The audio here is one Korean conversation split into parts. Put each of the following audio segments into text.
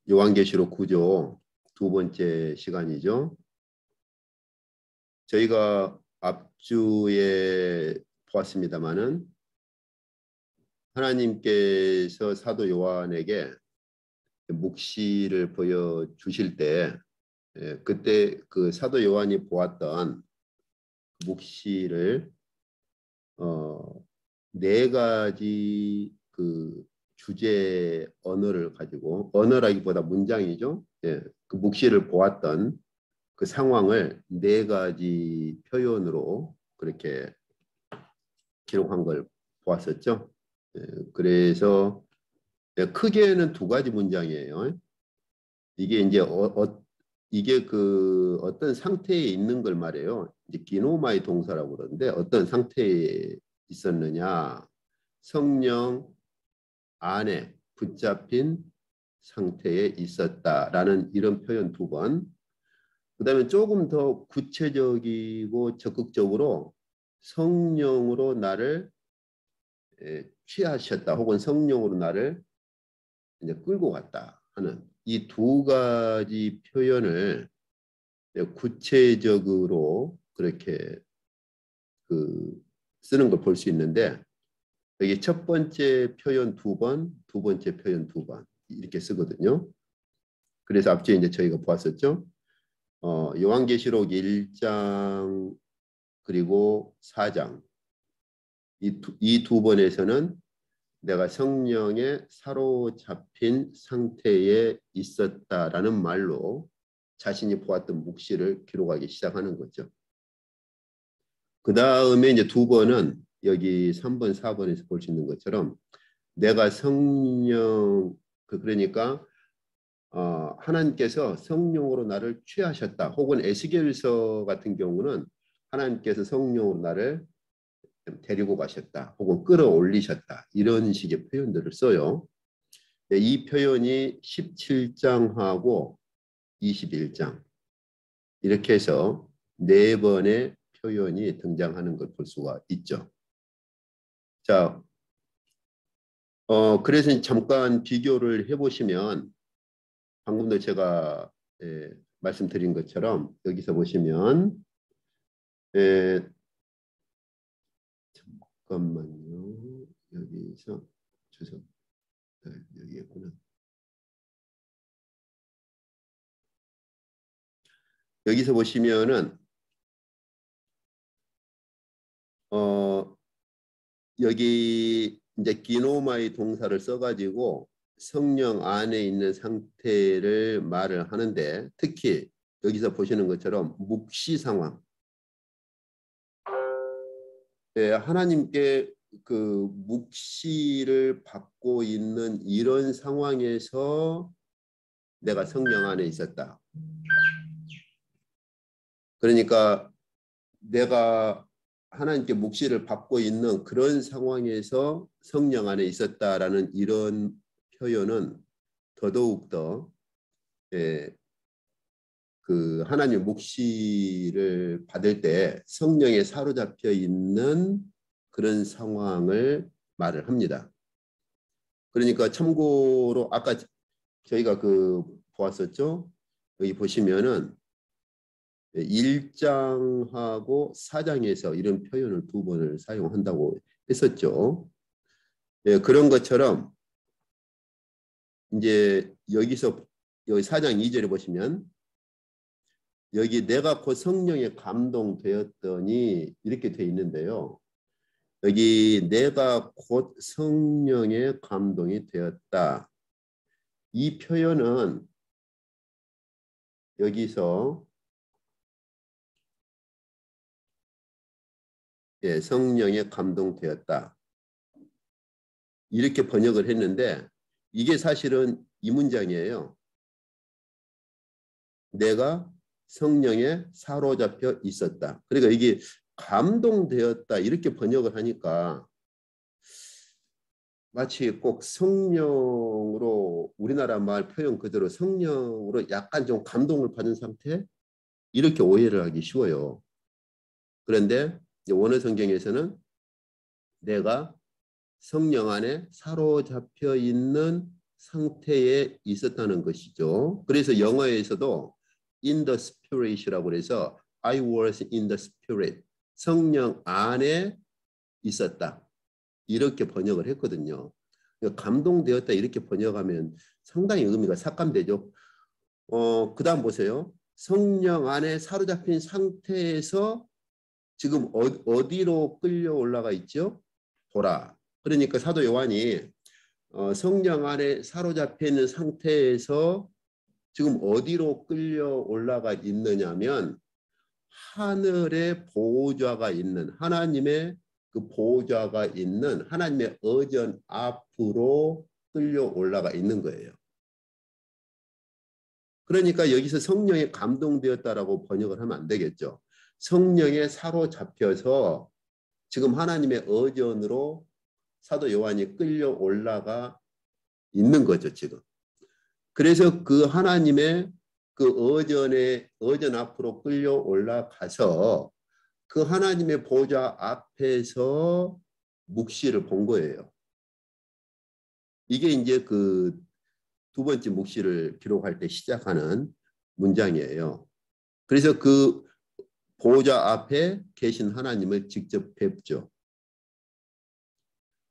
요한계시록 9조 두 번째 시간이죠. 저희가 앞주에 보았습니다마는 하나님께서 사도 요한에게 묵시를 보여주실 때 그때 그 사도 요한이 보았던 묵시를 네 가지 그 주제 언어를 가지고, 언어라기보다 문장이죠. 그 묵시를 보았던 그 상황을 네 가지 표현으로 그렇게 기록한 걸 보았었죠. 그래서 크게는 두 가지 문장이에요. 이게 이제 이게 그 어떤 상태에 있는 걸 말해요. 이제 기노마의 동사라고 그러는데 어떤 상태에 있었느냐, 성령 안에 붙잡힌 상태에 있었다라는 이런 표현 두 번. 그다음에 조금 더 구체적이고 적극적으로 성령으로 나를 취하셨다, 혹은 성령으로 나를 이제 끌고 갔다 하는 이 두 가지 표현을 구체적으로 그렇게 그 쓰는 걸 볼 수 있는데, 여기 첫 번째 표현 두 번, 두 번째 표현 두 번 이렇게 쓰거든요. 그래서 앞뒤에 이제 저희가 보았었죠. 요한계시록 1장 그리고 4장 이 두 번에서는 내가 성령에 사로잡힌 상태에 있었다라는 말로 자신이 보았던 묵시를 기록하기 시작하는 거죠. 그 다음에 이제 두 번은 여기 3번, 4번에서 볼 수 있는 것처럼 내가 성령, 그러니까 하나님께서 성령으로 나를 취하셨다. 혹은 에스겔서 같은 경우는 하나님께서 성령으로 나를 데리고 가셨다. 혹은 끌어올리셨다. 이런 식의 표현들을 써요. 이 표현이 17장하고 21장 이렇게 해서 네 번의 표현이 등장하는 걸 볼 수가 있죠. 자, 그래서 잠깐 비교를 해보시면 방금도 제가 말씀드린 것처럼 여기서 보시면 잠깐만요. 여기서 여기였구나. 여기서 보시면은 여기 이제 기노마의 동사를 써가지고 성령 안에 있는 상태를 말을 하는데, 특히 여기서 보시는 것처럼 묵시 상황, 하나님께 그 묵시를 받고 있는 이런 상황에서 내가 성령 안에 있었다. 그러니까 내가 하나님께 묵시를 받고 있는 그런 상황에서 성령 안에 있었다라는 이런 표현은 더더욱더 그 하나님 묵시를 받을 때 성령에 사로잡혀 있는 그런 상황을 말을 합니다. 그러니까 참고로 아까 저희가 그 보았었죠. 여기 보시면은 1장하고 4장에서 이런 표현을 두 번을 사용한다고 했었죠. 그런 것처럼 이제 여기 4장 2절에 보시면 여기 내가 곧 성령에 감동되었더니 이렇게 돼 있는데요. 여기 내가 곧 성령에 감동이 되었다. 이 표현은 여기서 성령에 감동되었다. 이렇게 번역을 했는데 이게 사실은 이 문장이에요. 내가 성령에 사로잡혀 있었다. 그러니까 이게 감동되었다 이렇게 번역을 하니까 마치 꼭 성령으로, 우리나라 말 표현 그대로 성령으로 약간 좀 감동을 받은 상태 이렇게 오해를 하기 쉬워요. 그런데 원어 성경에서는 내가 성령 안에 사로잡혀 있는 상태에 있었다는 것이죠. 그래서 영어에서도 in the spirit이라고 해서 I was in the spirit. 성령 안에 있었다. 이렇게 번역을 했거든요. 감동되었다 이렇게 번역하면 상당히 의미가 삭감되죠. 그 다음 보세요. 성령 안에 사로잡힌 상태에서 지금 어디로 끌려 올라가 있죠? 보라. 그러니까 사도 요한이 성령 안에 사로잡혀 있는 상태에서 지금 어디로 끌려 올라가 있느냐면 하늘의 보호자가 있는 하나님의 그 보호자가 있는 하나님의 의전 앞으로 끌려 올라가 있는 거예요. 그러니까 여기서 성령에 감동되었다라고 번역을 하면 안 되겠죠. 성령에 사로잡혀서 지금 하나님의 의전으로 사도 요한이 끌려 올라가 있는 거죠, 지금. 그래서 그 하나님의 그 의전 앞으로 끌려 올라가서 그 하나님의 보좌 앞에서 묵시를 본 거예요. 이게 이제 그 두 번째 묵시를 기록할 때 시작하는 문장이에요. 그래서 그 보좌 앞에 계신 하나님을 직접 뵙죠.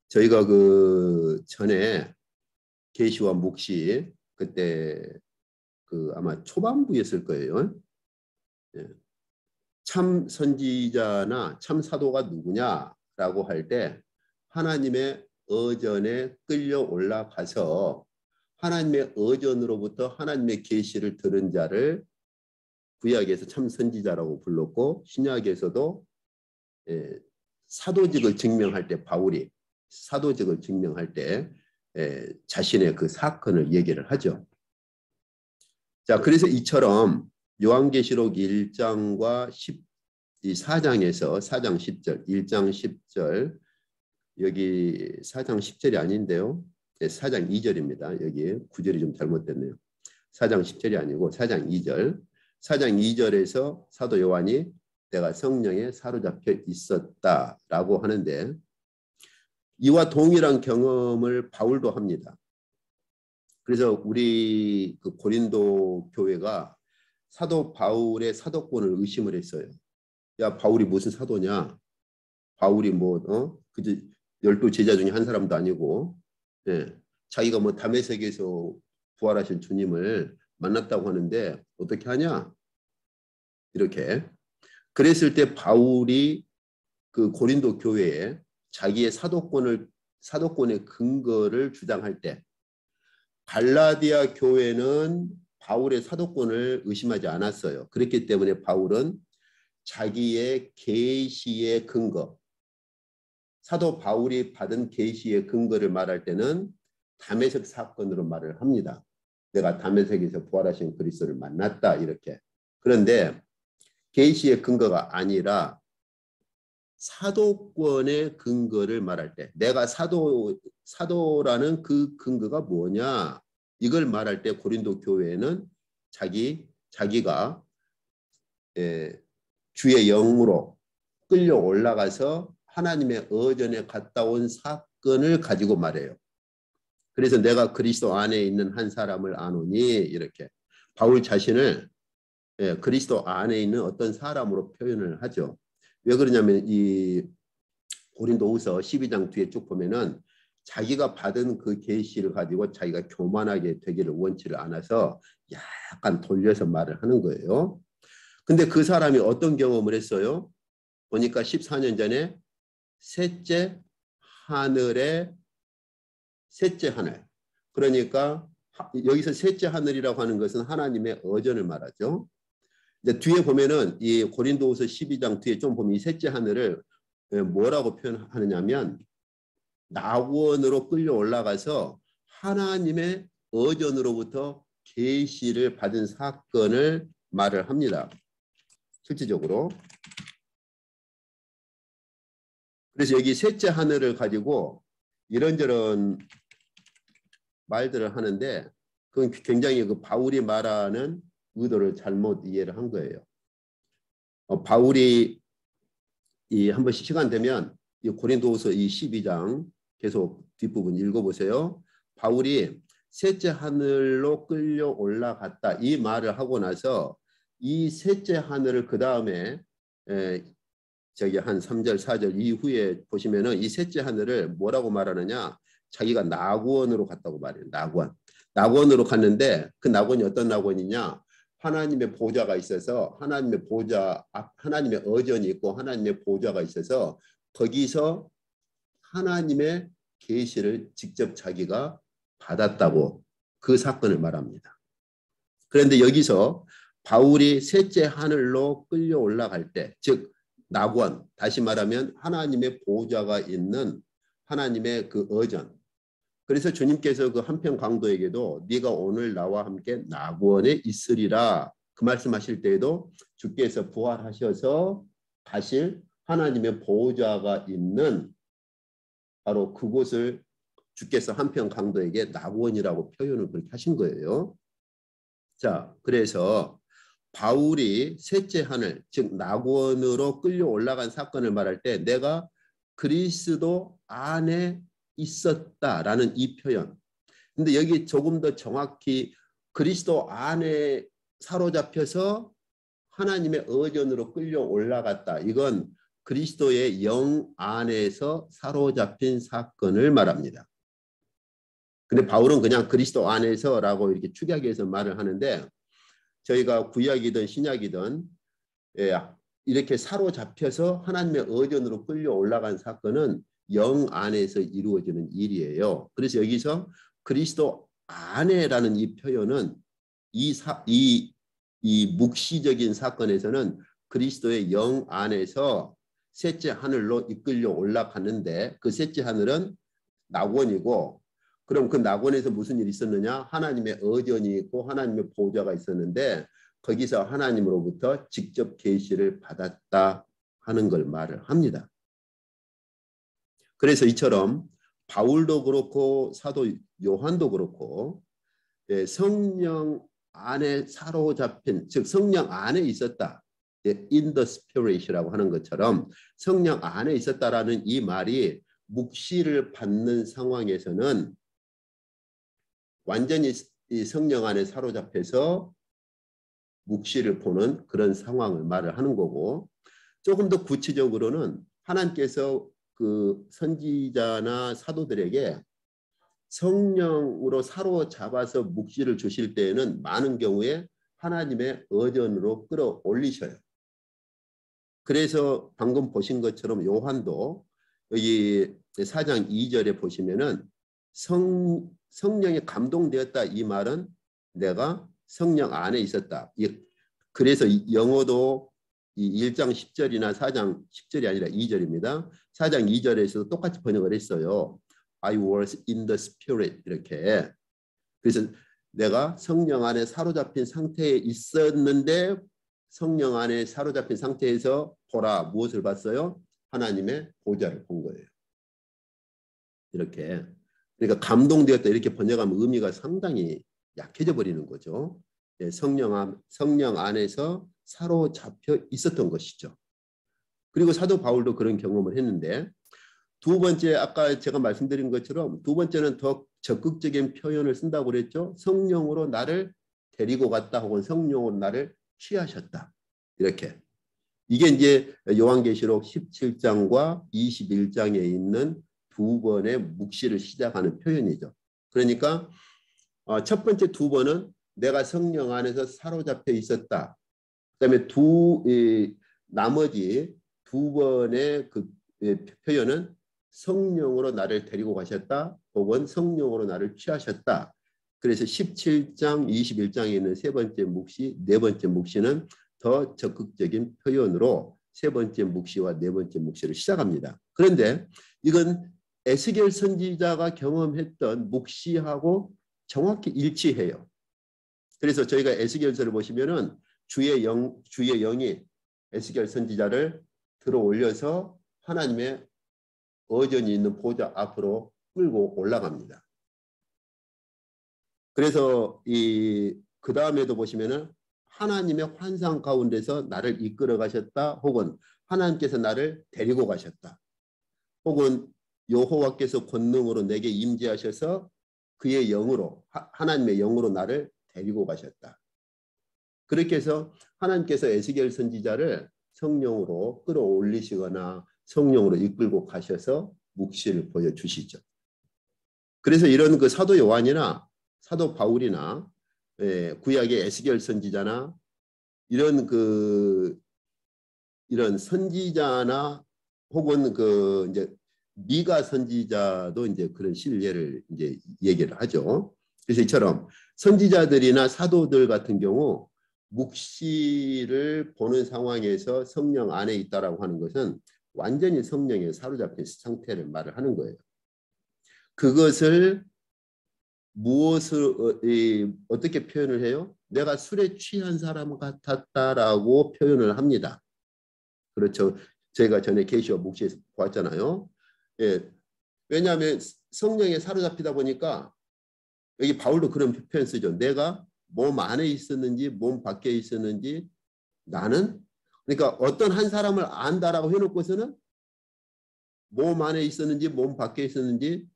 저희가 그 전에 계시와 묵시 그때 그 아마 초반부였을 거예요. 참 선지자나 참 사도가 누구냐라고 할 때 하나님의 의전에 끌려 올라가서 하나님의 의전으로부터 하나님의 계시를 들은 자를 구약에서 참 선지자라고 불렀고 신약에서도 사도직을 증명할 때 바울이 사도직을 증명할 때 자신의 그 사건을 얘기를 하죠. 자, 그래서 이처럼 요한계시록 1장과 4장에서 4장 10절, 1장 10절, 여기 4장 10절이 아닌데요. 4장 2절입니다. 여기 9절이 좀 잘못됐네요. 4장 10절이 아니고 4장 2절. 4장 2절에서 사도 요한이 내가 성령에 사로잡혀 있었다라고 하는데 이와 동일한 경험을 바울도 합니다. 그래서 우리 그 고린도 교회가 사도 바울의 사도권을 의심을 했어요. 야, 바울이 무슨 사도냐? 바울이 그저 12제자 중에 한 사람도 아니고, 자기가 뭐 담의 세계에서 부활하신 주님을 만났다고 하는데 어떻게 하냐? 이렇게. 그랬을 때 바울이 그 고린도 교회에 자기의 사도권의 근거를 주장할 때 갈라디아 교회는 바울의 사도권을 의심하지 않았어요. 그렇기 때문에 바울은 자기의 계시의 근거, 사도 바울이 받은 계시의 근거를 말할 때는 다메섹 사건으로 말을 합니다. 내가 다메섹에서 부활하신 그리스도를 만났다 이렇게. 그런데 계시의 근거가 아니라 사도권의 근거를 말할 때 내가 사도라는 그 근거가 뭐냐 이걸 말할 때 고린도 교회는 자기가 주의 영으로 끌려 올라가서 하나님의 의전에 갔다 온 사건을 가지고 말해요. 그래서 내가 그리스도 안에 있는 한 사람을 아노니 이렇게 바울 자신을 그리스도 안에 있는 어떤 사람으로 표현을 하죠. 왜 그러냐면 이 고린도후서 12장 뒤에 쭉 보면은 자기가 받은 그 계시를 가지고 자기가 교만하게 되기를 원치를 않아서 약간 돌려서 말을 하는 거예요. 근데 그 사람이 어떤 경험을 했어요? 보니까 14년 전에 셋째 하늘. 그러니까 여기서 셋째 하늘이라고 하는 것은 하나님의 의전을 말하죠. 이제 뒤에 보면은 이 고린도후서 12장 뒤에 좀 보면 이 셋째 하늘을 뭐라고 표현하느냐면 낙원으로 끌려 올라가서 하나님의 의전으로부터 계시를 받은 사건을 말을 합니다. 실질적으로. 그래서 여기 셋째 하늘을 가지고 이런저런 말들을 하는데 그건 굉장히 그 바울이 말하는 의도를 잘못 이해를 한 거예요. 바울이 한 번씩 시간 되면 이 고린도후서 이 12장 계속 뒷부분 읽어보세요. 바울이 셋째 하늘로 끌려 올라갔다. 이 말을 하고 나서 이 셋째 하늘을 그 다음에 저기 한 3절, 4절 이후에 보시면은 이 셋째 하늘을 뭐라고 말하느냐? 자기가 낙원으로 갔다고 말해요. 낙원. 낙원으로 갔는데 그 낙원이 어떤 낙원이냐? 하나님의 보좌가 있어서 하나님의 보좌, 하나님의 어전이 있고 하나님의 보좌가 있어서 거기서 하나님의 계시를 직접 자기가 받았다고 그 사건을 말합니다. 그런데 여기서 바울이 셋째 하늘로 끌려 올라갈 때, 즉 낙원, 다시 말하면 하나님의 보좌가 있는 하나님의 그 어전. 그래서 주님께서 그 한편 강도에게도 네가 오늘 나와 함께 낙원에 있으리라 그 말씀하실 때에도 주께서 부활하셔서 가실 하나님의 보좌가 있는 바로 그곳을 주께서 한편 강도에게 낙원이라고 표현을 그렇게 하신 거예요. 자, 그래서 바울이 셋째 하늘, 즉 낙원으로 끌려 올라간 사건을 말할 때 내가 그리스도 안에 있었다라는 이 표현. 근데 여기 조금 더 정확히 그리스도 안에 사로잡혀서 하나님의 어전으로 끌려 올라갔다. 이건 그리스도의 영 안에서 사로잡힌 사건을 말합니다. 근데 바울은 그냥 그리스도 안에서라고 이렇게 축약해서 말을 하는데 저희가 구약이든 신약이든 이렇게 사로잡혀서 하나님의 어전으로 끌려 올라간 사건은 영 안에서 이루어지는 일이에요. 그래서 여기서 그리스도 안에라는 이 표현은 이 묵시적인 사건에서는 그리스도의 영 안에서 셋째 하늘로 이끌려 올라갔는데 그 셋째 하늘은 낙원이고 그럼 그 낙원에서 무슨 일이 있었느냐? 하나님의 어전이 있고 하나님의 보좌가 있었는데 거기서 하나님으로부터 직접 계시를 받았다 하는 걸 말을 합니다. 그래서 이처럼 바울도 그렇고 사도 요한도 그렇고 성령 안에 사로잡힌 즉 성령 안에 있었다. in the spirit이라고 하는 것처럼 성령 안에 있었다라는 이 말이 묵시를 받는 상황에서는 완전히 이 성령 안에 사로잡혀서 묵시를 보는 그런 상황을 말을 하는 거고 조금 더 구체적으로는 하나님께서 그 선지자나 사도들에게 성령으로 사로잡아서 묵시를 주실 때에는 많은 경우에 하나님의 어전으로 끌어올리셔요. 그래서 방금 보신 것처럼 요한도 여기 4장 2절에 보시면은 성령에 감동되었다 이 말은 내가 성령 안에 있었다. 그래서 영어도 이 1장 10절이나 4장 10절이 아니라 2절입니다. 4장 2절에서도 똑같이 번역을 했어요. I was in the spirit 이렇게. 그래서 내가 성령 안에 사로잡힌 상태에 있었는데 성령 안에 사로잡힌 상태에서 보라 무엇을 봤어요? 하나님의 보좌를 본 거예요. 이렇게. 그러니까 감동되었다 이렇게 번역하면 의미가 상당히 약해져 버리는 거죠. 성령 안에서 사로잡혀 있었던 것이죠. 그리고 사도 바울도 그런 경험을 했는데 두 번째 아까 제가 말씀드린 것처럼 두 번째는 더 적극적인 표현을 쓴다고 그랬죠. 성령으로 나를 데리고 갔다 혹은 성령으로 나를 취하셨다. 이렇게. 이게 이제 요한계시록 17장과 21장에 있는 두 번의 묵시를 시작하는 표현이죠. 그러니까 첫 번째 두 번은 내가 성령 안에서 사로잡혀 있었다. 그다음에 나머지 두 번의 그 표현은 성령으로 나를 데리고 가셨다 혹은 성령으로 나를 취하셨다. 그래서 17장, 21장에 있는 세 번째 묵시, 네 번째 묵시는 더 적극적인 표현으로 세 번째 묵시와 네 번째 묵시를 시작합니다. 그런데 이건 에스겔 선지자가 경험했던 묵시하고 정확히 일치해요. 그래서 저희가 에스겔서를 보시면은 주의 영이 에스겔 선지자를 들어 올려서 하나님의 어전이 있는 보좌 앞으로 끌고 올라갑니다. 그래서 그 다음에도 보시면은 하나님의 환상 가운데서 나를 이끌어 가셨다 혹은 하나님께서 나를 데리고 가셨다 혹은 여호와께서 권능으로 내게 임재하셔서 그의 영으로 하나님의 영으로 나를 데리고 가셨다. 그렇게 해서 하나님께서 에스겔 선지자를 성령으로 끌어올리시거나 성령으로 이끌고 가셔서 묵시를 보여주시죠. 그래서 이런 그 사도 요한이나 사도 바울이나 구약의 에스겔 선지자나 이런 이런 선지자나 혹은 이제 미가 선지자도 이제 그런 신뢰를 이제 얘기를 하죠. 그래서 이처럼 선지자들이나 사도들 같은 경우 묵시를 보는 상황에서 성령 안에 있다라고 하는 것은 완전히 성령에 사로잡힌 상태를 말을 하는 거예요. 그것을 어떻게 표현을 해요? 내가 술에 취한 사람 같았다라고 표현을 합니다. 그렇죠. 제가 전에 계시와 묵시에서 보았잖아요. 예. 왜냐하면 성령에 사로잡히다 보니까 여기 바울도 그런 표현 쓰죠. 내가 몸 안에 있었는지 몸 밖에 있었는지 나는 그러니까 어떤 한 사람을 안다라고 해놓고서는 몸 안에 있었는지 몸 밖에 있었는지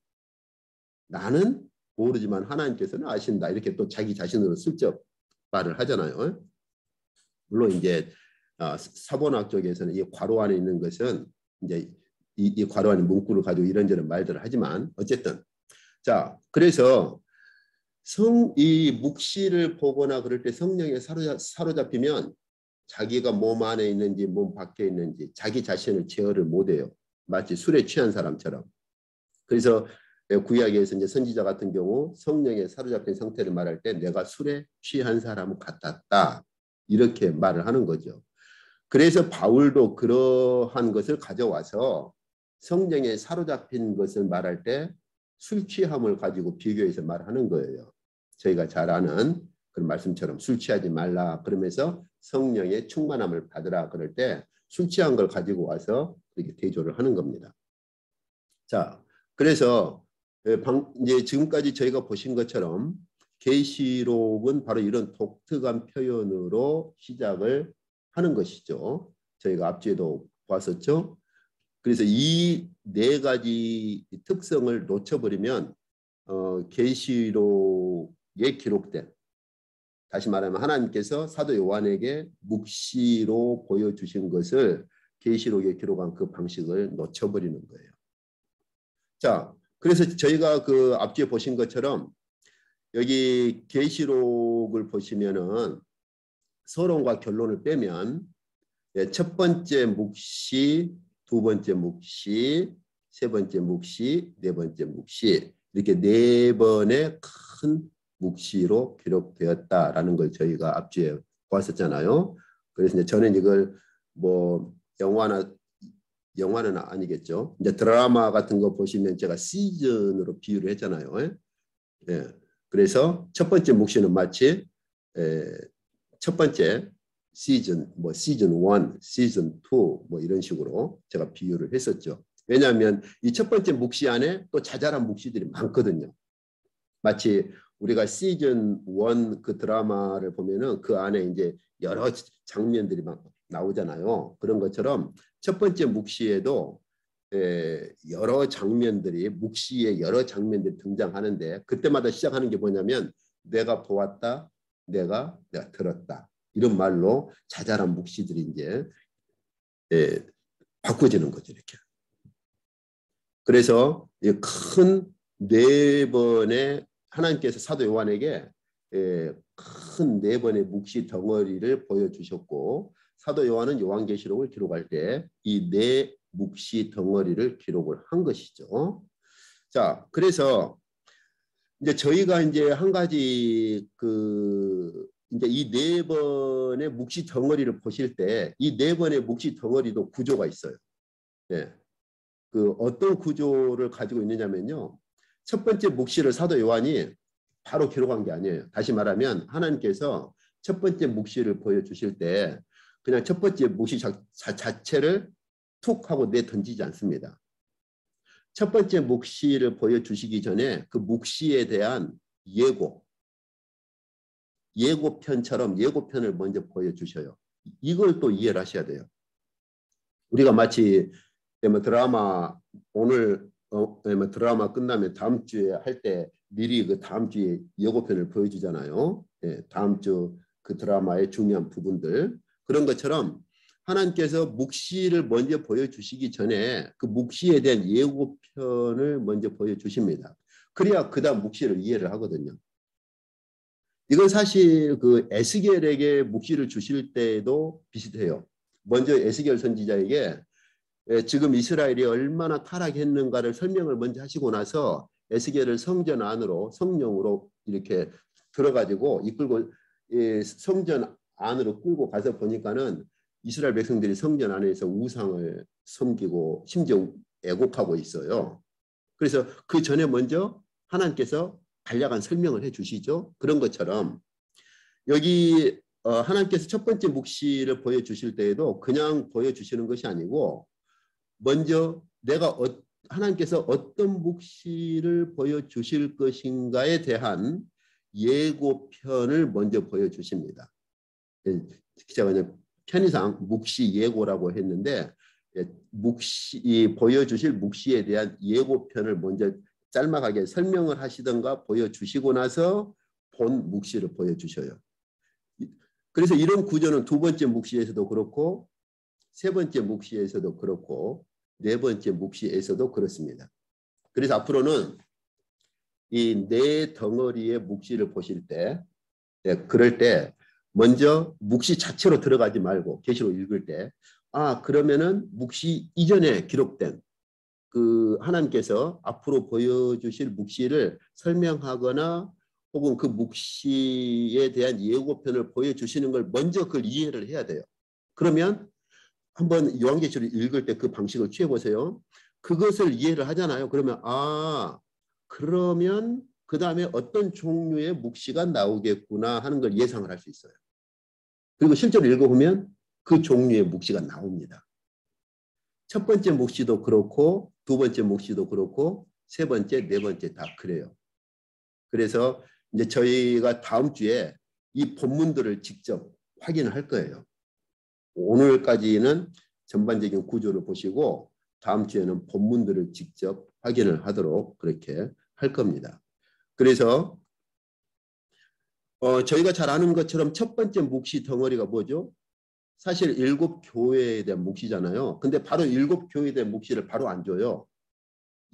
나는 모르지만 하나님께서는 아신다. 이렇게 또 자기 자신으로 슬쩍 말을 하잖아요. 물론 이제 사본학 쪽에서는 이 괄호 안에 있는 것은 이제 이 괄호 안에 문구를 가지고 이런저런 말들을 하지만 어쨌든 자 그래서 이 묵시를 보거나 그럴 때 성령에 사로잡히면 자기가 몸 안에 있는지 몸 밖에 있는지 자기 자신을 제어를 못해요. 마치 술에 취한 사람처럼. 그래서 구약에서 이제 선지자 같은 경우 성령에 사로잡힌 상태를 말할 때 내가 술에 취한 사람 같았다. 이렇게 말을 하는 거죠. 그래서 바울도 그러한 것을 가져와서 성령에 사로잡힌 것을 말할 때 술 취함을 가지고 비교해서 말하는 거예요. 저희가 잘 아는 그런 말씀처럼 술 취하지 말라 그러면서 성령의 충만함을 받으라 그럴 때 술 취한 걸 가지고 와서 그렇게 대조를 하는 겁니다. 자, 그래서 이제 지금까지 저희가 보신 것처럼 계시록은 바로 이런 독특한 표현으로 시작을 하는 것이죠. 저희가 앞뒤에도 봤었죠. 그래서 이 네 가지 특성을 놓쳐버리면 계시록에 기록된 다시 말하면 하나님께서 사도 요한에게 묵시로 보여주신 것을 계시록에 기록한 그 방식을 놓쳐버리는 거예요. 자, 그래서 저희가 그 앞뒤에 보신 것처럼 여기 계시록을 보시면은 서론과 결론을 빼면 첫 번째 묵시, 두 번째 묵시, 세 번째 묵시, 네 번째 묵시 이렇게 네 번의 큰 묵시로 기록되었다라는 걸 저희가 앞뒤에 보았었잖아요. 그래서 이제 저는 이걸 뭐 영화는 아니겠죠. 이제 드라마 같은 거 보시면 제가 시즌으로 비유를 했잖아요. 예. 그래서 첫 번째 묵시는 마치 첫 번째 시즌, 뭐 시즌 1, 시즌 2, 뭐 이런 식으로 제가 비유를 했었죠. 왜냐하면 이 첫 번째 묵시 안에 또 자잘한 묵시들이 많거든요. 마치 우리가 시즌 1 그 드라마를 보면은 그 안에 이제 여러 장면들이 막 나오잖아요. 그런 것처럼 첫 번째 묵시에도 여러 장면들이 묵시에 여러 장면들이 등장하는데 그때마다 시작하는 게 뭐냐면 내가 보았다, 내가 들었다. 이런 말로 자잘한 묵시들이 이제 바꿔지는 거죠. 이렇게. 그래서 큰 네 번의 하나님께서 사도 요한에게 큰 네 번의 묵시 덩어리를 보여주셨고 사도 요한은 요한계시록을 기록할 때 이 네 묵시 덩어리를 기록을 한 것이죠. 자, 그래서 이제 저희가 이제 한 가지 이제 이 네 번의 묵시 덩어리를 보실 때 이 네 번의 묵시 덩어리도 구조가 있어요. 예. 어떤 구조를 가지고 있느냐면요. 첫 번째 묵시를 사도 요한이 바로 기록한 게 아니에요. 다시 말하면 하나님께서 첫 번째 묵시를 보여주실 때 그냥 첫 번째 묵시 자체를 툭 하고 내던지지 않습니다. 첫 번째 묵시를 보여주시기 전에 그 묵시에 대한 예고편처럼 예고편을 먼저 보여주셔요. 이걸 또 이해를 하셔야 돼요. 우리가 마치 드라마 오늘 드라마 끝나면 다음 주에 할 때 미리 그 다음 주에 예고편을 보여주잖아요. 예, 다음 주 그 드라마의 중요한 부분들. 그런 것처럼 하나님께서 묵시를 먼저 보여주시기 전에 그 묵시에 대한 예고편을 먼저 보여주십니다. 그래야 그 다음 묵시를 이해를 하거든요. 이건 사실 그 에스겔에게 묵시를 주실 때도 비슷해요. 먼저 에스겔 선지자에게 지금 이스라엘이 얼마나 타락했는가를 설명을 먼저 하시고 나서 에스겔을 성전 안으로 성령으로 이렇게 들어가지고 이끌고 성전 안으로 끌고 가서 보니까는 이스라엘 백성들이 성전 안에서 우상을 섬기고 심지어 애곡하고 있어요. 그래서 그 전에 먼저 하나님께서 간략한 설명을 해 주시죠. 그런 것처럼 여기 하나님께서 첫 번째 묵시를 보여주실 때에도 그냥 보여주시는 것이 아니고 먼저 하나님께서 어떤 묵시를 보여주실 것인가에 대한 예고편을 먼저 보여주십니다. 제가 편의상 묵시 예고라고 했는데 보여주실 묵시에 대한 예고편을 먼저 짤막하게 설명을 하시던가 보여주시고 나서 본 묵시를 보여주셔요. 그래서 이런 구조는 두 번째 묵시에서도 그렇고 세 번째 묵시에서도 그렇고 네 번째 묵시에서도 그렇습니다. 그래서 앞으로는 이 네 덩어리의 묵시를 보실 때 그럴 때 먼저 묵시 자체로 들어가지 말고 계시록 읽을 때 그러면은 묵시 이전에 기록된 그 하나님께서 앞으로 보여주실 묵시를 설명하거나 혹은 그 묵시에 대한 예고편을 보여주시는 걸 먼저 그걸 이해를 해야 돼요. 그러면 한번 요한계시를 읽을 때 그 방식을 취해보세요. 그것을 이해를 하잖아요. 그러면 그러면 그 다음에 어떤 종류의 묵시가 나오겠구나 하는 걸 예상을 할 수 있어요. 그리고 실제로 읽어보면 그 종류의 묵시가 나옵니다. 첫 번째 묵시도 그렇고 두 번째 묵시도 그렇고 세 번째, 네 번째 다 그래요. 그래서 이제 저희가 다음 주에 이 본문들을 직접 확인을 할 거예요. 오늘까지는 전반적인 구조를 보시고 다음 주에는 본문들을 직접 확인을 하도록 그렇게 할 겁니다. 그래서 저희가 잘 아는 것처럼 첫 번째 묵시 덩어리가 뭐죠? 사실 일곱 교회에 대한 묵시잖아요. 근데 바로 일곱 교회에 대한 묵시를 바로 안 줘요.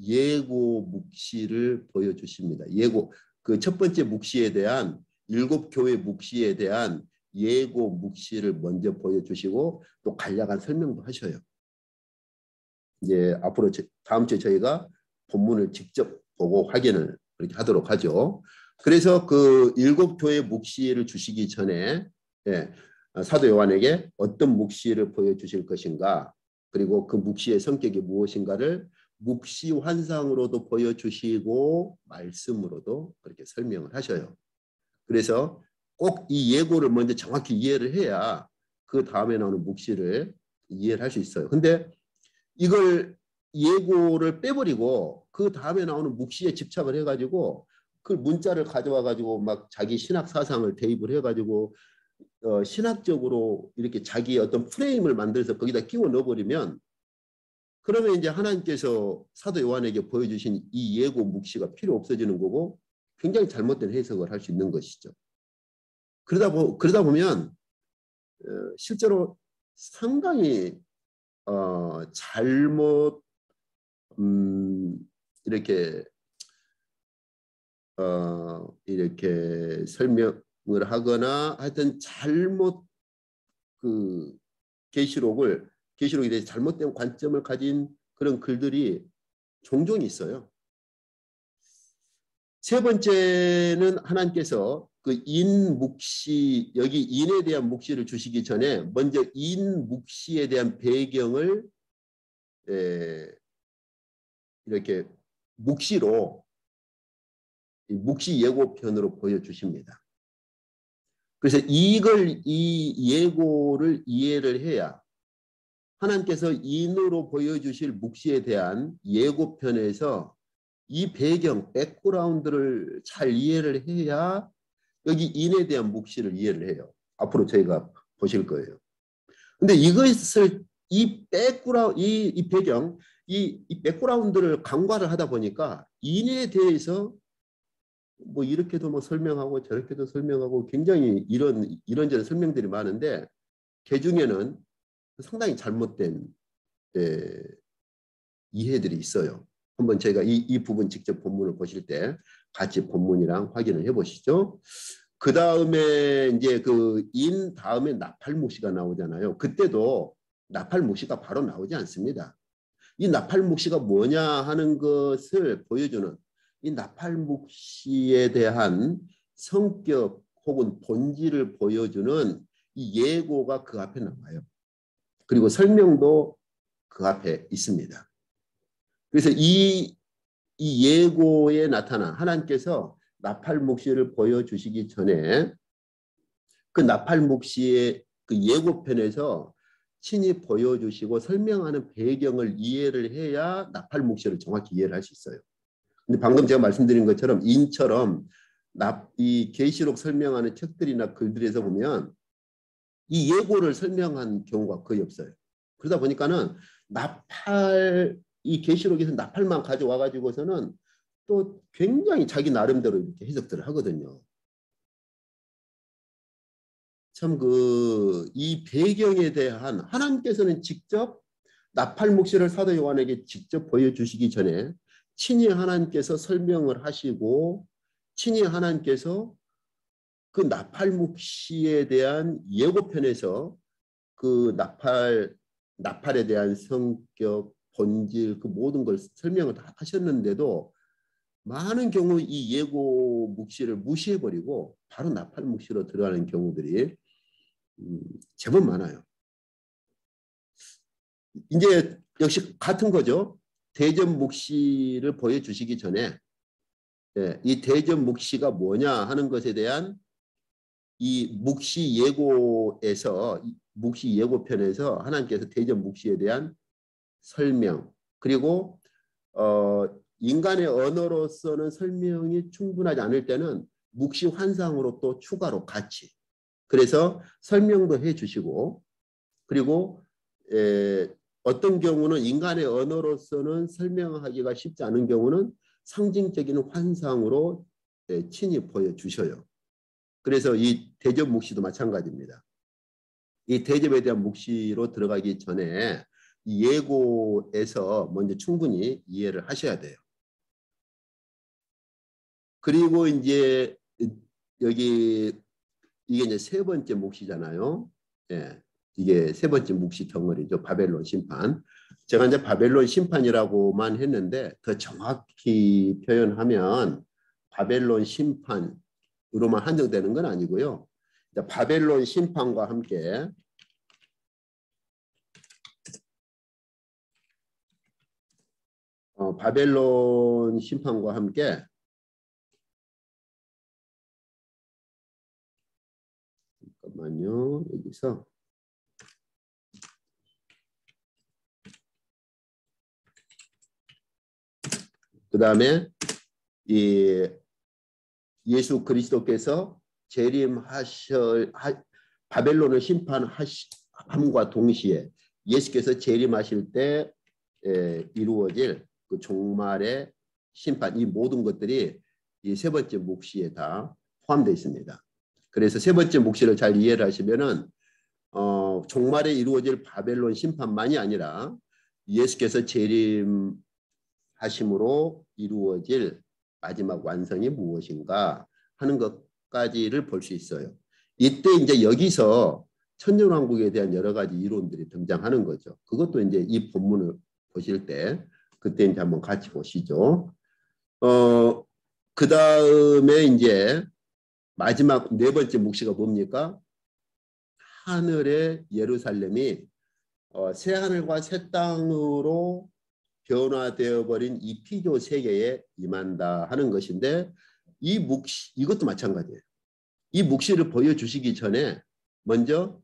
예고 묵시를 보여주십니다. 예고, 그 첫 번째 묵시에 대한 일곱 교회 묵시에 대한 예고 묵시를 먼저 보여주시고 또 간략한 설명도 하셔요. 이제 앞으로 다음 주에 저희가 본문을 직접 보고 확인을 그렇게 하도록 하죠. 그래서 그 일곱 교회 묵시를 주시기 전에 사도 요한에게 어떤 묵시를 보여주실 것인가 그리고 그 묵시의 성격이 무엇인가를 묵시 환상으로도 보여주시고 말씀으로도 그렇게 설명을 하셔요. 그래서 꼭 이 예고를 먼저 정확히 이해를 해야 그 다음에 나오는 묵시를 이해를 할 수 있어요. 근데 이걸 예고를 빼버리고 그 다음에 나오는 묵시에 집착을 해가지고 그 문자를 가져와 가지고 막 자기 신학 사상을 대입을 해가지고 신학적으로 이렇게 자기의 어떤 프레임을 만들어서 거기다 끼워 넣어버리면 그러면 이제 하나님께서 사도 요한에게 보여주신 이 예고 묵시가 필요 없어지는 거고 굉장히 잘못된 해석을 할 수 있는 것이죠. 그러다 보면 실제로 상당히 잘못 이렇게 이렇게 설명을 하거나 하여튼 잘못 그 계시록에 대해서 잘못된 관점을 가진 그런 글들이 종종 있어요. 세 번째는 하나님께서 그 인묵시 여기 인에 대한 묵시를 주시기 전에 먼저 인묵시에 대한 배경을 이렇게 묵시로 묵시 예고편으로 보여주십니다. 그래서 이 예고를 이해를 해야 하나님께서 인으로 보여주실 묵시에 대한 예고편에서 이 배경, 백그라운드를 잘 이해를 해야 여기 인에 대한 묵시를 이해를 해요. 앞으로 저희가 보실 거예요. 근데 이것을 이 배경, 이 백그라운드를 간과를 하다 보니까 인에 대해서 뭐 이렇게도 뭐 설명하고 저렇게도 설명하고 굉장히 이런저런 설명들이 많은데 그 중에는 상당히 잘못된 이해들이 있어요. 한번 저희가 이 부분 직접 본문을 보실 때 같이 본문이랑 확인을 해보시죠. 그 다음에 이제 그 인 다음에 나팔목시가 나오잖아요. 그때도 나팔목시가 바로 나오지 않습니다. 이 나팔목시가 뭐냐 하는 것을 보여주는 이 나팔목시에 대한 성격 혹은 본질을 보여주는 이 예고가 그 앞에 나와요. 그리고 설명도 그 앞에 있습니다. 그래서 이 예고에 나타난 하나님께서 나팔목시를 보여주시기 전에 그 나팔목시의 그 예고편에서 친히 보여주시고 설명하는 배경을 이해를 해야 나팔목시를 정확히 이해를 할 수 있어요. 근데 방금 제가 말씀드린 것처럼 인처럼 이 계시록 설명하는 책들이나 글들에서 보면 이 예고를 설명한 경우가 거의 없어요. 그러다 보니까는 이 계시록에서 나팔만 가져와 가지고서는 또 굉장히 자기 나름대로 이렇게 해석들을 하거든요. 참 이 배경에 대한 하나님께서는 직접 나팔목시를 사도 요한에게 직접 보여주시기 전에 친히 하나님께서 설명을 하시고 친히 하나님께서 그 나팔목시에 대한 예고편에서 그 나팔에 대한 성격, 본질 그 모든 걸 설명을 다 하셨는데도 많은 경우 이 예고 묵시를 무시해버리고 바로 나팔 묵시로 들어가는 경우들이 제법 많아요. 이제 역시 같은 거죠. 대전 묵시를 보여주시기 전에 이 대전 묵시가 뭐냐 하는 것에 대한 이 묵시 예고에서 묵시 예고편에서 하나님께서 대전 묵시에 대한 설명 그리고 인간의 언어로서는 설명이 충분하지 않을 때는 묵시 환상으로 또 추가로 같이 그래서 설명도 해주시고 그리고 어떤 경우는 인간의 언어로서는 설명하기가 쉽지 않은 경우는 상징적인 환상으로 친히 보여주셔요. 그래서 이 대접 묵시도 마찬가지입니다. 이 대접에 대한 묵시로 들어가기 전에 이 예고에서 먼저 충분히 이해를 하셔야 돼요. 그리고 이제 여기 이게 이제 세 번째 묵시잖아요. 예, 이게 세 번째 묵시 덩어리죠. 바벨론 심판. 제가 이제 바벨론 심판이라고만 했는데 더 정확히 표현하면 바벨론 심판으로만 한정되는 건 아니고요. 바벨론 심판과 함께 바벨론 심판과 함께 잠깐만요. 여기서 그 다음에 이 예수 그리스도께서 바벨론을 심판함과 동시에 예수께서 재림하실 때 이루어질 그 종말의 심판 이 모든 것들이 이 세 번째 묵시에 다 포함되어 있습니다. 그래서 세 번째 묵시를 잘 이해를 하시면은 종말에 이루어질 바벨론 심판만이 아니라 예수께서 재림하심으로 이루어질 마지막 완성이 무엇인가 하는 것까지를 볼 수 있어요. 이때 이제 여기서 천년왕국에 대한 여러 가지 이론들이 등장하는 거죠. 그것도 이제 이 본문을 보실 때 그때 이제 한번 같이 보시죠. 그 다음에 이제 마지막 네 번째 묵시가 뭡니까? 하늘의 예루살렘이 새 하늘과 새 땅으로 변화되어 버린 이 피조 세계에 임한다 하는 것인데 이 묵시 이것도 마찬가지예요. 이 묵시를 보여주시기 전에 먼저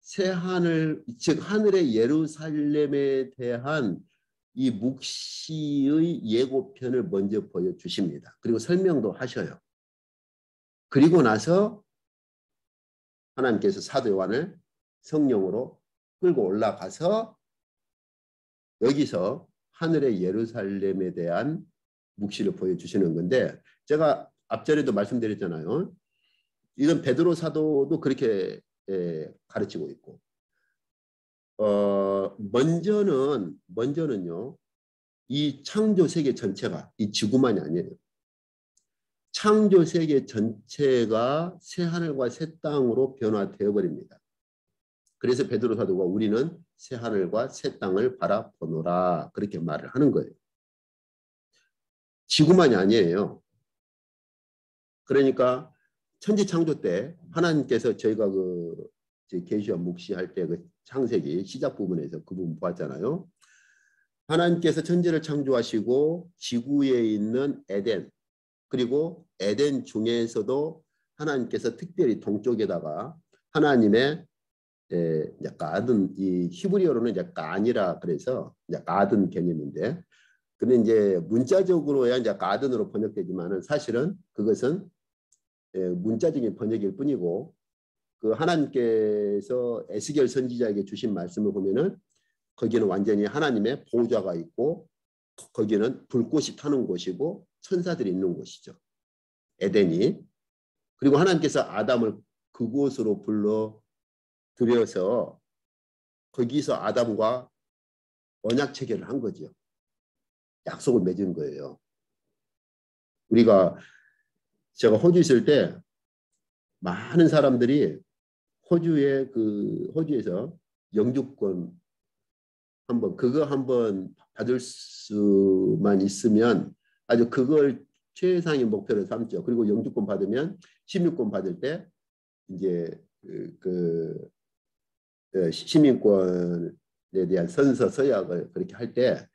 새 하늘 즉 하늘의 예루살렘에 대한 이 묵시의 예고편을 먼저 보여주십니다. 그리고 설명도 하셔요. 그리고 나서 하나님께서 사도 요한을 성령으로 끌고 올라가서 여기서 하늘의 예루살렘에 대한 묵시를 보여주시는 건데 제가 앞전에도 말씀드렸잖아요. 이건 베드로 사도도 그렇게 가르치고 있고 먼저는요. 이 창조 세계 전체가 이 지구만이 아니에요. 창조 세계 전체가 새 하늘과 새 땅으로 변화되어 버립니다. 그래서 베드로 사도가 우리는 새 하늘과 새 땅을 바라보노라 그렇게 말을 하는 거예요. 지구만이 아니에요. 그러니까 천지 창조 때 하나님께서 저희가 그 계시와 묵시할 때 그 창세기 시작 부분에서 그 부분 보았잖아요. 하나님께서 천지를 창조하시고 지구에 있는 에덴 그리고 에덴 중에서도 하나님께서 특별히 동쪽에다가 하나님의 가든 이 히브리어로는 이제 가니라 그래서 이제 가든 개념인데 근데 이제 문자적으로야 이제 가든으로 번역되지만은 사실은 그것은 문자적인 번역일 뿐이고 그 하나님께서 에스겔 선지자에게 주신 말씀을 보면은 거기는 완전히 하나님의 보좌가 있고 거기는 불꽃이 타는 곳이고 천사들이 있는 곳이죠. 에덴이. 그리고 하나님께서 아담을 그곳으로 불러 들여서 거기서 아담과 언약 체결을 한 거죠. 약속을 맺은 거예요. 제가 호주 있을 때 많은 사람들이 호주에서 영주권 그거 한번 받을 수만 있으면 아주 그걸 최상의 목표를 삼죠. 그리고 영주권 받으면 시민권 받을 때 이제 시민권에 대한 선서 서약을 그렇게 할 때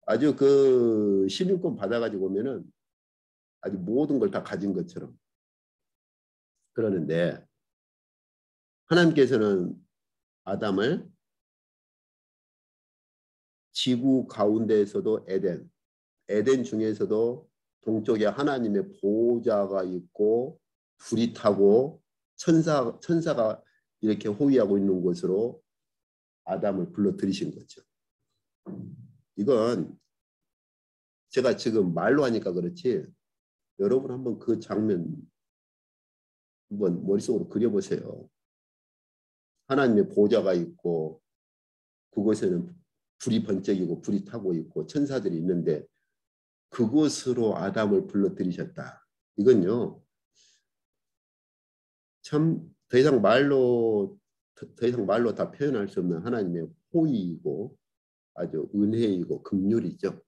아주 그 시민권 받아가지고 오면은 아주 모든 걸 다 가진 것처럼 그러는데 하나님께서는 아담을 지구 가운데에서도 에덴 중에서도 동쪽에 하나님의 보호자가 있고 불이 타고 천사가 이렇게 호위하고 있는 곳으로 아담을 불러들이신 거죠. 이건 제가 지금 말로 하니까 그렇지 여러분 한번 그 장면 한번 머릿속으로 그려보세요. 하나님의 보호자가 있고 그곳에는 불이 번쩍이고 불이 타고 있고 천사들이 있는데 그곳으로 아담을 불러들이셨다. 이건요. 참 더 이상 말로 다 표현할 수 없는 하나님의 호의이고 아주 은혜이고 긍휼이죠.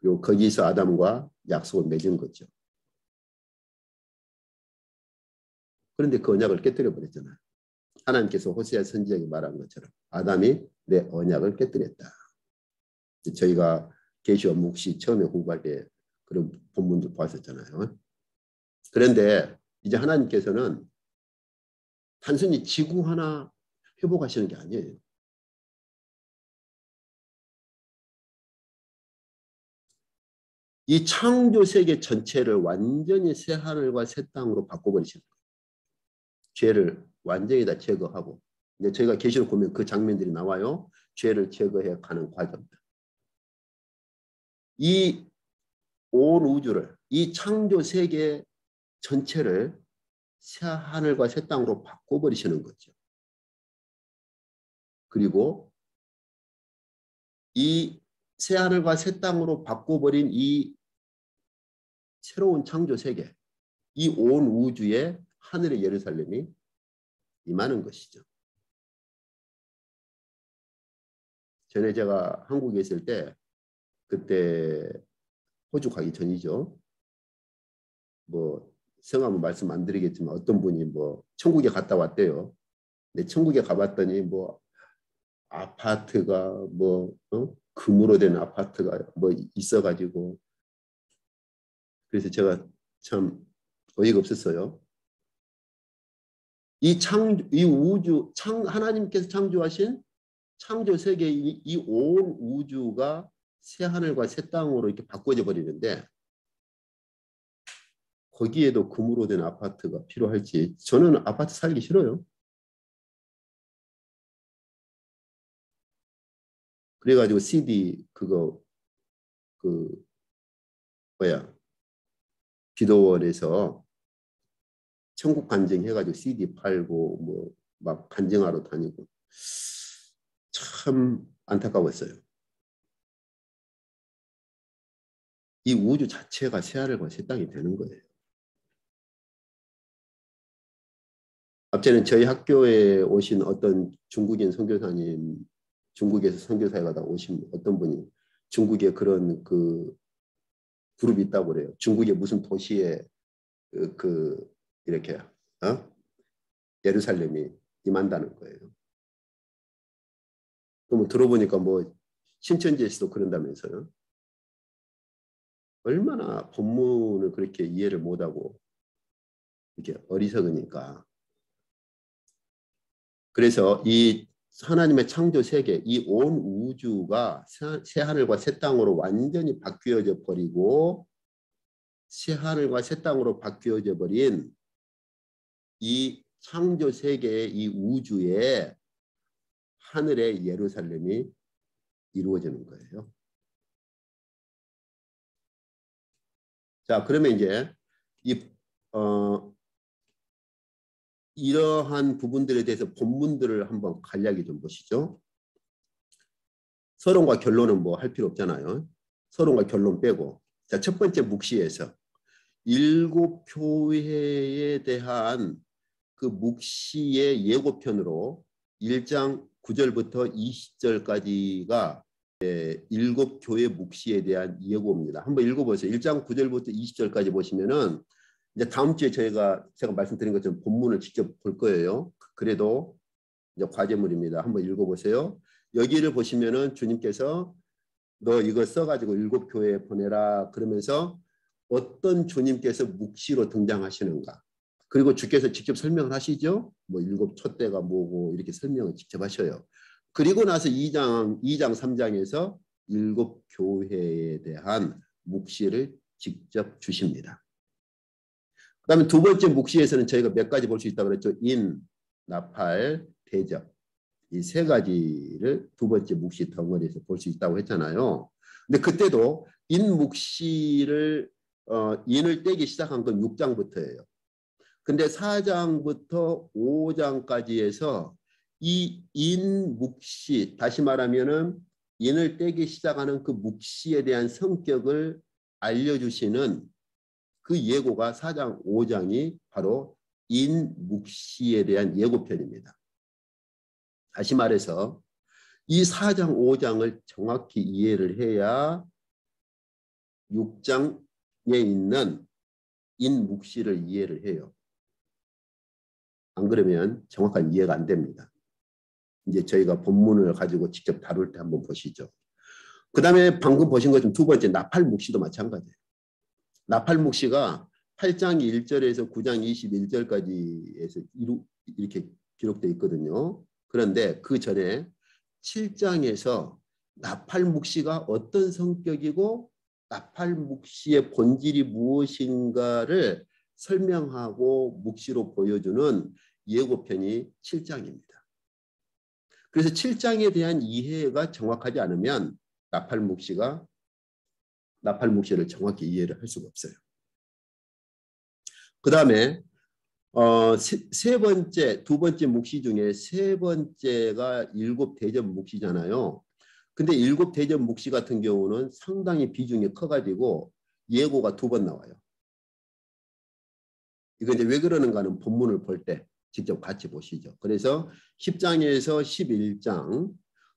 그리고 거기서 아담과 약속을 맺은 거죠. 그런데 그 언약을 깨뜨려 버렸잖아요. 하나님께서 호세아 선지자에게 말한 것처럼 아담이 내 언약을 깨뜨렸다. 저희가 계시와 묵시 처음에 공부할 때 그런 본문도 봤었잖아요. 그런데 이제 하나님께서는 단순히 지구 하나 회복하시는 게 아니에요. 이 창조 세계 전체를 완전히 새 하늘과 새 땅으로 바꿔버리시는 거예요. 죄를 완전히 다 제거하고 이제 저희가 계시록 보면 그 장면들이 나와요. 죄를 제거해 가는 과정입니다. 이 온 우주를 이 창조 세계 전체를 새 하늘과 새 땅으로 바꿔버리시는 거죠. 그리고 이 새 하늘과 새 땅으로 바꿔버린 이 새로운 창조 세계, 이 온 우주에 하늘의 예루살렘이 임하는 것이죠. 전에 제가 한국에 있을 때 그때 호주 가기 전이죠. 뭐 성함은 말씀 안 드리겠지만 어떤 분이 뭐 천국에 갔다 왔대요. 근데 천국에 가봤더니 뭐 아파트가 금으로 된 아파트가 뭐 있어가지고 그래서 제가 참 어이가 없었어요. 이 우주 하나님께서 창조하신 창조 세계 이 온 우주가 새 하늘과 새 땅으로 이렇게 바꿔져 버리는데 거기에도 금으로 된 아파트가 필요할지 저는 아파트 살기 싫어요. 그래가지고 CD 그거 그 뭐야 기도원에서 천국 간증 해가지고 CD 팔고 뭐 막 간증하러 다니고 참 안타까웠어요. 이 우주 자체가 새하늘과 새 땅이 되는 거예요. 앞전에 저희 학교에 오신 어떤 중국인 선교사님, 중국에서 선교사가 오신 어떤 분이 중국에 그런 그 그룹이 있다고 그래요. 중국의 무슨 도시에 이렇게 예루살렘이 임한다는 거예요. 그럼 들어보니까 뭐 신천지에서도 그런다면서요. 얼마나 본문을 그렇게 이해를 못하고 이렇게 어리석으니까. 그래서 이 하나님의 창조 세계, 이 온 우주가 새 하늘과 새 땅으로 완전히 바뀌어져 버리고 새 하늘과 새 땅으로 바뀌어져 버린 이 창조 세계의 이 우주에 하늘의 예루살렘이 이루어지는 거예요. 자, 그러면 이제 이러한 부분들에 대해서 본문들을 한번 간략히 좀 보시죠. 서론과 결론은 뭐 할 필요 없잖아요. 서론과 결론 빼고. 자, 첫 번째 묵시에서 일곱 교회에 대한 그 묵시의 예고편으로 1장 9절부터 20절까지가 일곱 교회 묵시에 대한 예고입니다. 한번 읽어보세요. 1장 9절부터 20절까지 보시면은 이제 다음 주에 제가 말씀드린 것처럼 본문을 직접 볼 거예요. 그래도 이제 과제물입니다. 한번 읽어보세요. 여기를 보시면은 주님께서 너 이거 써가지고 일곱 교회에 보내라 그러면서 어떤 주님께서 묵시로 등장하시는가. 그리고 주께서 직접 설명을 하시죠. 뭐 일곱 촛대가 뭐고 이렇게 설명을 직접 하셔요. 그리고 나서 2장 3장에서 일곱 교회에 대한 묵시를 직접 주십니다. 그 다음에 두 번째 묵시에서는 저희가 몇 가지 볼 수 있다고 그랬죠. 인, 나팔, 대접. 이 세 가지를 두 번째 묵시 덩어리에서 볼 수 있다고 했잖아요. 근데 그때도 인 묵시를 인을 떼기 시작한 건 6장부터예요. 근데 4장부터 5장까지 해서 이 인 묵시, 다시 말하면은 인을 떼기 시작하는 그 묵시에 대한 성격을 알려주시는 그 예고가 4장, 5장이 바로 인 묵시에 대한 예고편입니다. 다시 말해서 이 4장, 5장을 정확히 이해를 해야 6장에 있는 인 묵시를 이해를 해요. 안 그러면 정확한 이해가 안 됩니다. 이제 저희가 본문을 가지고 직접 다룰 때 한번 보시죠. 그 다음에 방금 보신 것처럼 두 번째 나팔 묵시도 마찬가지예요. 나팔 묵시가 8장 1절에서 9장 21절까지에서 이렇게 기록되어 있거든요. 그런데 그 전에 7장에서 나팔 묵시가 어떤 성격이고 나팔 묵시의 본질이 무엇인가를 설명하고 묵시로 보여주는 예고편이 7장입니다. 그래서 7장에 대한 이해가 정확하지 않으면 나팔 묵시를 정확히 이해를 할 수가 없어요. 그 다음에 두 번째 묵시 중에 세 번째가 일곱 대접 묵시잖아요. 근데 일곱 대접 묵시 같은 경우는 상당히 비중이 커가지고 예고가 2번 나와요. 이거 이제 왜 그러는가는 본문을 볼 때 직접 같이 보시죠. 그래서 10장에서 11장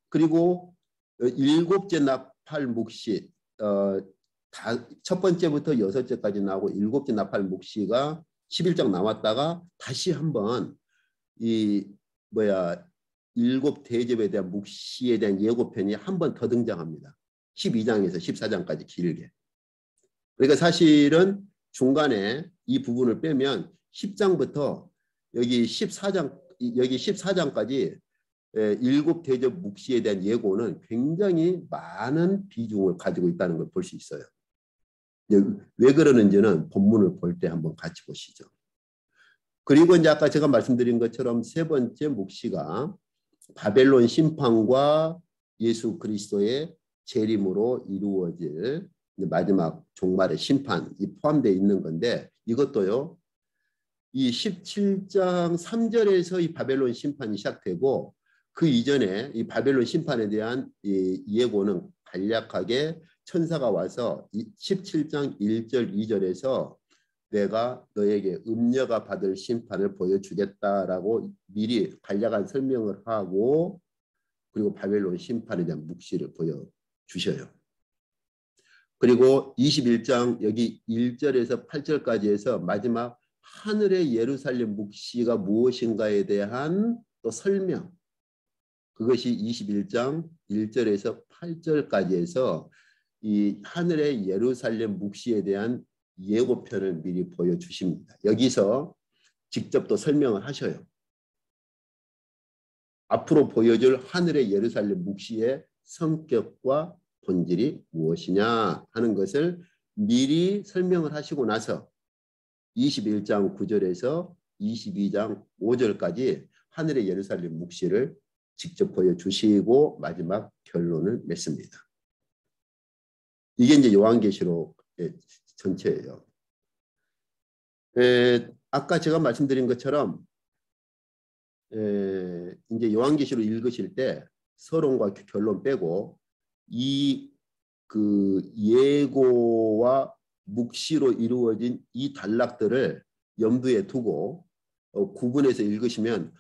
그리고 일곱째 나팔 묵시 첫 번째부터 6절까지 나오고 일곱째 나팔 묵시가 11장 나왔다가 다시 한번 일곱 대접에 대한 묵시에 대한 예고편이 한 번 더 등장합니다. 12장에서 14장까지 길게. 그러니까 사실은 중간에 이 부분을 빼면 10장부터 여기 14장까지 일곱 대접 묵시에 대한 예고는 굉장히 많은 비중을 가지고 있다는 걸 볼 수 있어요. 왜 그러는지는 본문을 볼 때 한번 같이 보시죠. 그리고 이제 아까 제가 말씀드린 것처럼 세 번째 묵시가 바벨론 심판과 예수 그리스도의 재림으로 이루어질 마지막 종말의 심판이 포함되어 있는 건데 이것도요. 이 17장 3절에서 이 바벨론 심판이 시작되고 그 이전에 이 바벨론 심판에 대한 이 예고는 간략하게 천사가 와서 17장 1절 2절에서 내가 너에게 음녀가 받을 심판을 보여주겠다라고 미리 간략한 설명을 하고 그리고 바벨론 심판에 대한 묵시를 보여주셔요. 그리고 21장 여기 1절에서 8절까지 해서 마지막 하늘의 예루살렘 묵시가 무엇인가에 대한 또 설명 그것이 21장 1절에서 8절까지 해서 이 하늘의 예루살렘 묵시에 대한 예고편을 미리 보여주십니다. 여기서 직접 또 설명을 하셔요. 앞으로 보여줄 하늘의 예루살렘 묵시의 성격과 본질이 무엇이냐 하는 것을 미리 설명을 하시고 나서 21장 9절에서 22장 5절까지 하늘의 예루살렘 묵시를 직접 보여주시고 마지막 결론을 맺습니다. 이게 이제 요한계시록의 전체예요. 아까 제가 말씀드린 것처럼 이제 요한계시록 읽으실 때 서론과 결론 빼고 이 그 예고와 묵시로 이루어진 이 단락들을 염두에 두고 구분해서 읽으시면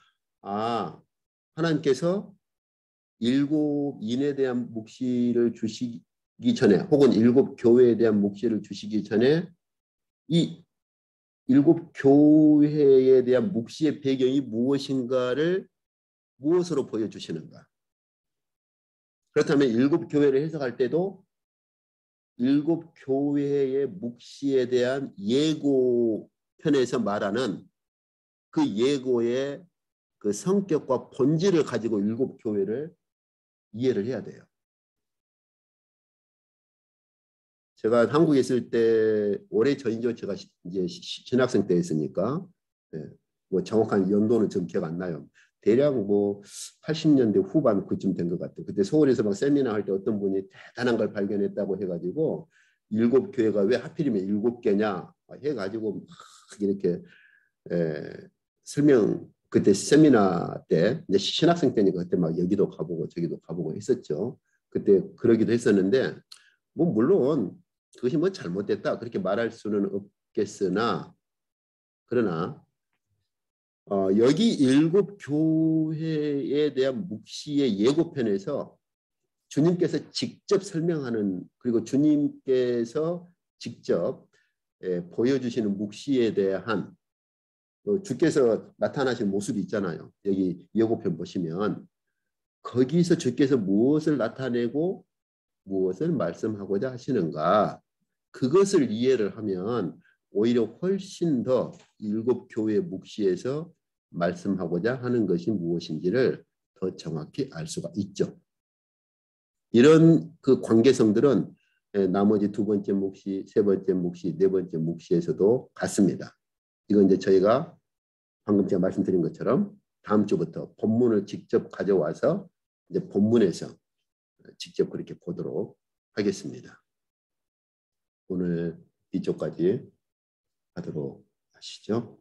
하나님께서 일곱 인에 대한 묵시를 주시기 전에 혹은 일곱 교회에 대한 묵시를 주시기 전에 이 일곱 교회에 대한 묵시의 배경이 무엇인가를 무엇으로 보여주시는가. 그렇다면 일곱 교회를 해석할 때도 일곱 교회의 묵시에 대한 예고편에서 말하는 그 예고의 그 성격과 본질을 가지고 일곱 교회를 이해를 해야 돼요. 제가 한국에 있을 때 오래 전이죠. 제가 이제 신학생 때 했으니까 뭐 정확한 연도는 좀 기억 안 나요. 대략 뭐 80년대 후반 그쯤 된 것 같아요. 그때 서울에서 막 세미나 할 때 어떤 분이 대단한 걸 발견했다고 해가지고 일곱 교회가 왜 하필이면 일곱 개냐 해가지고 막 이렇게 설명 그때 세미나 때 이제 신학생 때니까 그때 막 여기도 가보고 저기도 가보고 했었죠. 그때 그러기도 했었는데 뭐 물론 그것이 뭐 잘못됐다 그렇게 말할 수는 없겠으나 그러나 여기 일곱 교회에 대한 묵시의 예고편에서 주님께서 직접 설명하는 그리고 주님께서 직접 보여주시는 묵시에 대한 주께서 나타나신 모습이 있잖아요. 여기 예고편 보시면 거기서 주께서 무엇을 나타내고 무엇을 말씀하고자 하시는가 그것을 이해를 하면 오히려 훨씬 더 일곱 교회 묵시에서 말씀하고자 하는 것이 무엇인지를 더 정확히 알 수가 있죠. 이런 그 관계성들은 나머지 두 번째 묵시, 세 번째 묵시, 네 번째 묵시에서도 같습니다. 이건 이제 저희가 방금 제가 말씀드린 것처럼 다음 주부터 본문을 직접 가져와서 이제 본문에서 직접 그렇게 보도록 하겠습니다. 오늘 이쪽까지 하도록 하시죠.